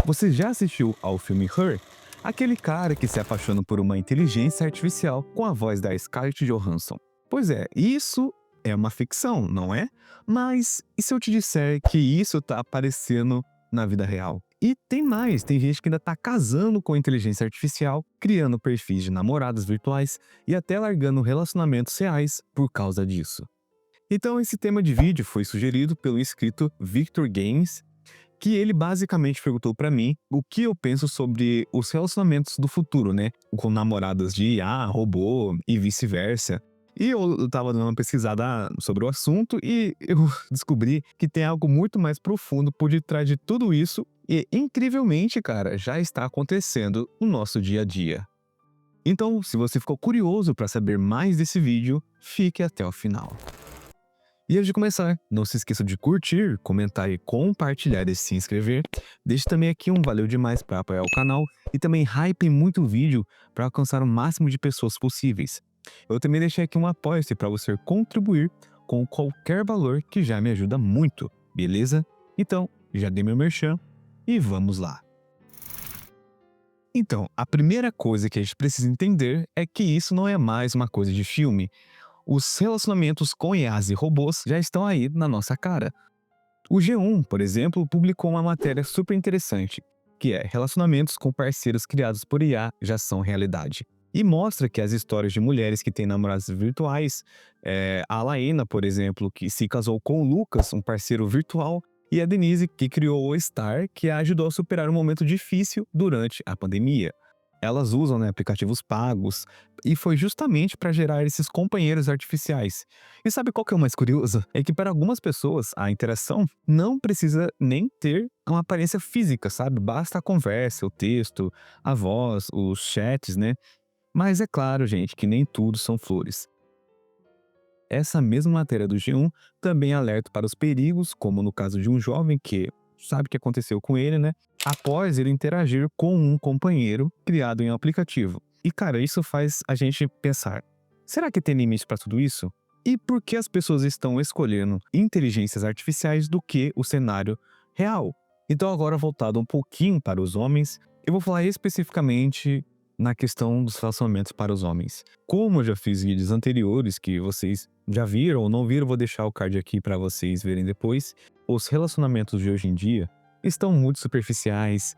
Você já assistiu ao filme Her? Aquele cara que se apaixona por uma inteligência artificial com a voz da Scarlett Johansson. Pois é, isso é uma ficção, não é? Mas e se eu te disser que isso tá aparecendo na vida real? E tem mais, tem gente que ainda tá casando com inteligência artificial, criando perfis de namoradas virtuais e até largando relacionamentos reais por causa disso. Então esse tema de vídeo foi sugerido pelo inscrito Victor Games, que ele basicamente perguntou pra mim o que eu penso sobre os relacionamentos do futuro, né? Com namoradas de IA, robô e vice-versa. E eu tava dando uma pesquisada sobre o assunto e eu descobri que tem algo muito mais profundo por detrás de tudo isso e, incrivelmente, cara, já está acontecendo no nosso dia a dia. Então, se você ficou curioso para saber mais desse vídeo, fique até o final. E antes de começar, não se esqueça de curtir, comentar e compartilhar e se inscrever. Deixe também aqui um valeu demais para apoiar o canal e também hype muito o vídeo para alcançar o máximo de pessoas possíveis. Eu também deixei aqui um apoio-se para você contribuir com qualquer valor que já me ajuda muito, beleza? Então, já dei meu merchan e vamos lá. Então, a primeira coisa que a gente precisa entender é que isso não é mais uma coisa de filme. Os relacionamentos com IAs e robôs já estão aí na nossa cara. O G1, por exemplo, publicou uma matéria super interessante, que é Relacionamentos com parceiros criados por IA já são realidade. E mostra que as histórias de mulheres que têm namorados virtuais, a Laena, por exemplo, que se casou com o Lucas, um parceiro virtual, e a Denise, que criou o Star, que a ajudou a superar um momento difícil durante a pandemia. Elas usam, né, aplicativos pagos e foi justamente para gerar esses companheiros artificiais. E sabe qual que é o mais curioso? É que para algumas pessoas a interação não precisa nem ter uma aparência física, sabe? Basta a conversa, o texto, a voz, os chats, né? Mas é claro, gente, que nem tudo são flores. Essa mesma matéria do G1 também alerta para os perigos, como no caso de um jovem que sabe o que aconteceu com ele, né? Após ele interagir com um companheiro criado em um aplicativo. E cara, isso faz a gente pensar: será que tem limite para tudo isso? E por que as pessoas estão escolhendo inteligências artificiais do que o cenário real? Então, agora voltado um pouquinho para os homens, eu vou falar especificamente na questão dos relacionamentos para os homens. Como eu já fiz vídeos anteriores que vocês já viram ou não viram, vou deixar o card aqui para vocês verem depois. Os relacionamentos de hoje em dia estão muito superficiais.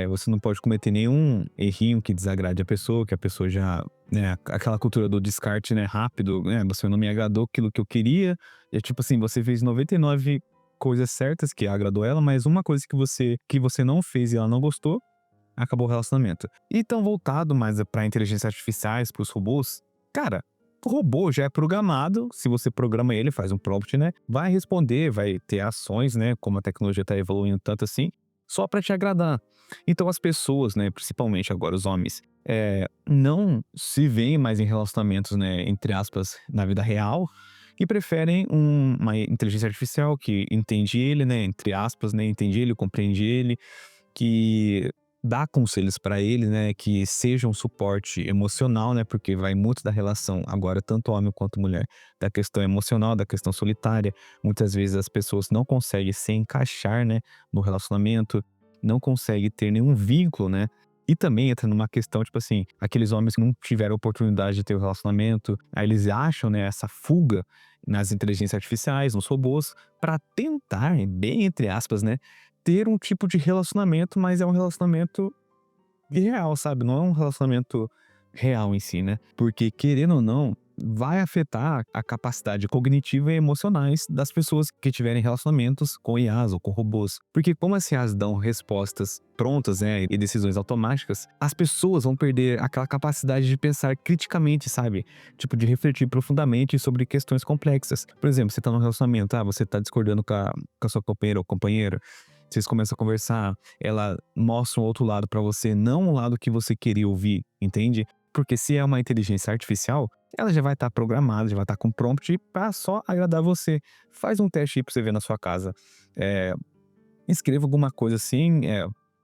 Você não pode cometer nenhum errinho que desagrade a pessoa, que a pessoa já, né, aquela cultura do descarte, né, rápido, né, você não me agradou aquilo que eu queria. É tipo assim, você fez 99 coisas certas que agradou ela, mas uma coisa que você não fez e ela não gostou, acabou o relacionamento. E tão voltado mais para inteligências artificiais, para os robôs, cara, o robô já é programado, se você programa ele, faz um prompt, né, vai responder, vai ter ações, né, como a tecnologia tá evoluindo tanto assim, só para te agradar. Então as pessoas, né, principalmente agora os homens, não se veem mais em relacionamentos, né, entre aspas, na vida real, e preferem uma inteligência artificial que entende ele, né, entre aspas, né, entende ele, compreende ele, que dá conselhos para ele, né, que seja um suporte emocional, né, porque vai muito da relação, agora tanto homem quanto mulher, da questão emocional, da questão solitária. Muitas vezes as pessoas não conseguem se encaixar, né, no relacionamento, não conseguem ter nenhum vínculo, né, e também entra numa questão, tipo assim, aqueles homens que não tiveram oportunidade de ter o relacionamento, aí eles acham, né, essa fuga nas inteligências artificiais, nos robôs, para tentar, bem entre aspas, né, ter um tipo de relacionamento, mas é um relacionamento irreal, sabe? Não é um relacionamento real em si, né? Porque, querendo ou não, vai afetar a capacidade cognitiva e emocionais das pessoas que tiverem relacionamentos com IAs ou com robôs. Porque como as IAs dão respostas prontas, né, e decisões automáticas, as pessoas vão perder aquela capacidade de pensar criticamente, sabe? Tipo, de refletir profundamente sobre questões complexas. Por exemplo, você tá num relacionamento, você tá discordando com a sua companheira ou companheiro, vocês começam a conversar, ela mostra um outro lado pra você, não o lado que você queria ouvir, entende? Porque se é uma inteligência artificial, ela já vai estar programada, já vai estar com prompt pra só agradar você. Faz um teste aí pra você ver na sua casa. É, escreva alguma coisa assim,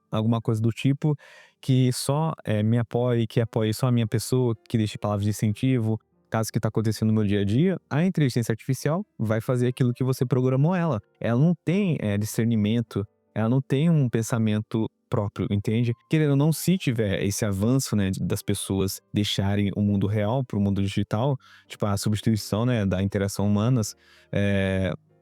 alguma coisa do tipo que só me apoie, que apoie só a minha pessoa, que deixe palavras de incentivo. Caso que tá acontecendo no meu dia a dia, a inteligência artificial vai fazer aquilo que você programou ela. Ela não tem discernimento, ela não tem um pensamento próprio, entende? Querendo ou não, se tiver esse avanço, né, das pessoas deixarem o mundo real pro mundo digital, tipo a substituição, né, da interação humanas,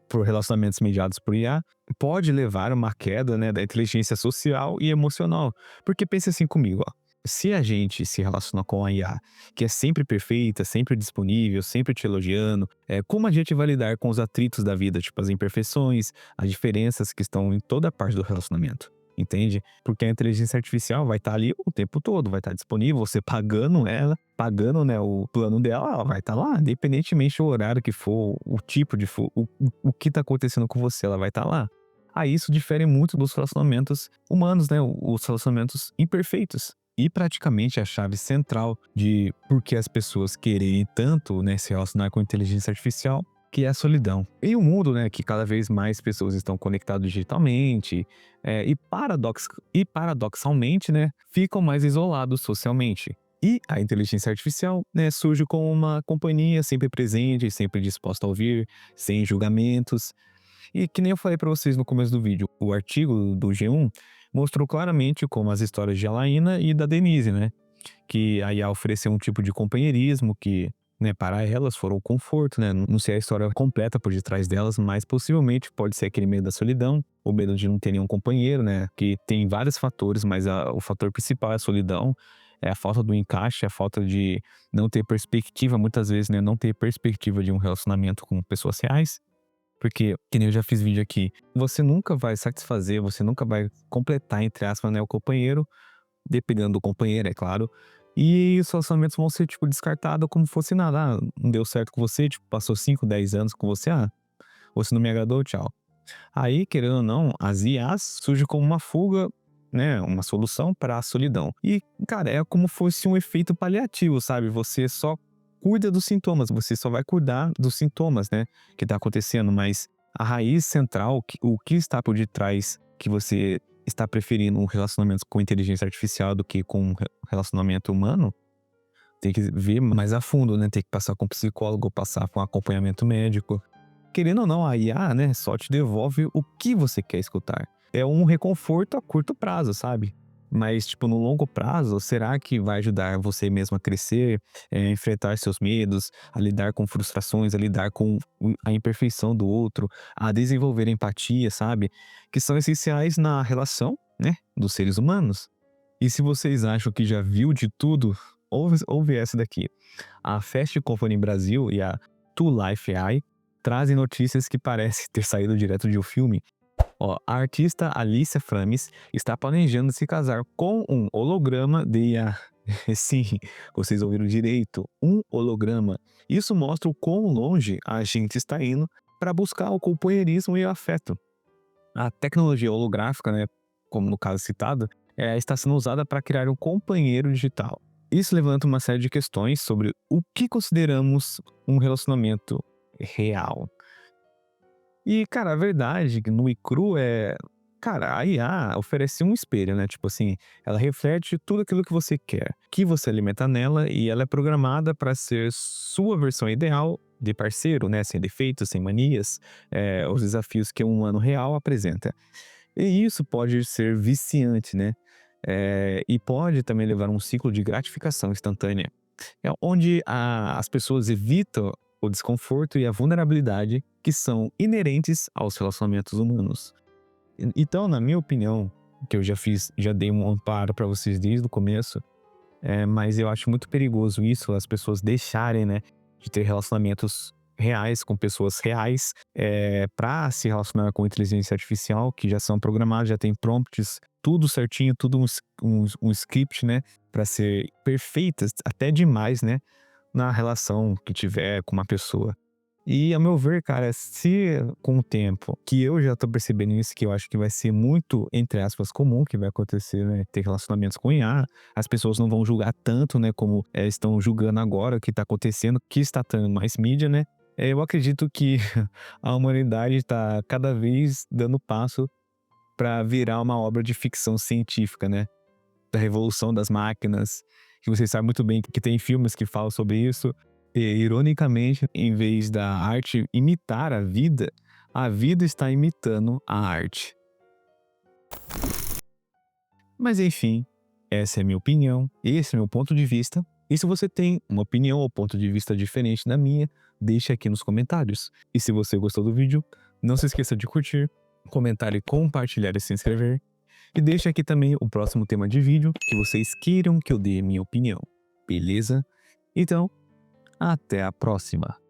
por relacionamentos mediados por IA, pode levar a uma queda, né, da inteligência social e emocional. Porque pense assim comigo, ó, se a gente se relaciona com a IA, que é sempre perfeita, sempre disponível, sempre te elogiando, como a gente vai lidar com os atritos da vida, tipo as imperfeições, as diferenças que estão em toda parte do relacionamento, entende? Porque a inteligência artificial vai estar ali o tempo todo, vai estar disponível, você pagando ela, pagando, né, o plano dela, ela vai estar lá, independentemente do horário que for, o tipo de for, o que está acontecendo com você, ela vai estar lá. Aí isso difere muito dos relacionamentos humanos, né, os relacionamentos imperfeitos. E praticamente a chave central de por que as pessoas querem tanto, né, se relacionar com inteligência artificial, que é a solidão. Em um mundo, né, que cada vez mais pessoas estão conectadas digitalmente, e paradoxalmente, né, ficam mais isolados socialmente. E a inteligência artificial, né, surge como uma companhia sempre presente, sempre disposta a ouvir, sem julgamentos. E que nem eu falei para vocês no começo do vídeo, o artigo do G1 mostrou claramente como as histórias de Alaina e da Denise, né, que a IA ofereceu um tipo de companheirismo que, né, para elas foram o conforto, né, não sei a história completa por detrás delas, mas possivelmente pode ser aquele medo da solidão, o medo de não ter nenhum companheiro, né, que tem vários fatores, mas o fator principal é a solidão, é a falta do encaixe, a falta de não ter perspectiva, muitas vezes, né, não ter perspectiva de um relacionamento com pessoas reais. Porque, que nem eu já fiz vídeo aqui, você nunca vai satisfazer, você nunca vai completar, entre aspas, né, o companheiro, dependendo do companheiro, é claro. E os relacionamentos vão ser, tipo, descartados como fosse nada. Ah, não deu certo com você, tipo, passou 5, 10 anos com você, você não me agradou, tchau. Aí, querendo ou não, as IAs surgem como uma fuga, né, uma solução para a solidão. E, cara, é como fosse um efeito paliativo, sabe? Você só cuida dos sintomas, você só vai cuidar dos sintomas, né, que tá acontecendo, mas a raiz central, o que está por detrás que você está preferindo um relacionamento com inteligência artificial do que com um relacionamento humano, tem que ver mais a fundo, né? Tem que passar com um psicólogo, passar com acompanhamento médico. Querendo ou não, a IA, né, só te devolve o que você quer escutar. É um reconforto a curto prazo, sabe? Mas, tipo, no longo prazo, será que vai ajudar você mesmo a crescer, enfrentar seus medos, a lidar com frustrações, a lidar com a imperfeição do outro, a desenvolver empatia, sabe? Que são essenciais na relação, né, dos seres humanos. E se vocês acham que já viu de tudo, ouve essa daqui. A Fast Company Brasil e a To Life AI trazem notícias que parecem ter saído direto de um filme. Ó, a artista Alicia Frames está planejando se casar com um holograma de IA. Sim, vocês ouviram direito, um holograma. Isso mostra o quão longe a gente está indo para buscar o companheirismo e o afeto. A tecnologia holográfica, né, como no caso citado, está sendo usada para criar um companheiro digital. Isso levanta uma série de questões sobre o que consideramos um relacionamento real. E, cara, a verdade no e cru é, cara, a IA oferece um espelho, né? Tipo assim, ela reflete tudo aquilo que você quer, que você alimenta nela e ela é programada para ser sua versão ideal de parceiro, né? Sem defeitos, sem manias, os desafios que um humano real apresenta. E isso pode ser viciante, né? E pode também levar a um ciclo de gratificação instantânea, onde as pessoas evitam o desconforto e a vulnerabilidade que são inerentes aos relacionamentos humanos. Então, na minha opinião, que eu já dei um amparo para vocês desde o começo, mas eu acho muito perigoso isso, as pessoas deixarem, né, de ter relacionamentos reais com pessoas reais, para se relacionar com inteligência artificial, que já são programadas, já tem prompts, tudo certinho, tudo um script, né, para ser perfeitas, até demais, né, na relação que tiver com uma pessoa. E, a meu ver, cara, se com o tempo, que eu já tô percebendo isso, que eu acho que vai ser muito, entre aspas, comum que vai acontecer, né, ter relacionamentos com IA, as pessoas não vão julgar tanto, né, como estão julgando agora o que tá acontecendo, que está tendo mais mídia, né. Eu acredito que a humanidade tá cada vez dando passo para virar uma obra de ficção científica, né, da revolução das máquinas, que vocês sabem muito bem que tem filmes que falam sobre isso. E, ironicamente, em vez da arte imitar a vida está imitando a arte. Mas enfim, essa é a minha opinião, esse é o meu ponto de vista. E se você tem uma opinião ou ponto de vista diferente da minha, deixe aqui nos comentários. E se você gostou do vídeo, não se esqueça de curtir, comentar e compartilhar e se inscrever. E deixe aqui também o próximo tema de vídeo que vocês queiram que eu dê minha opinião, beleza? Então, até a próxima!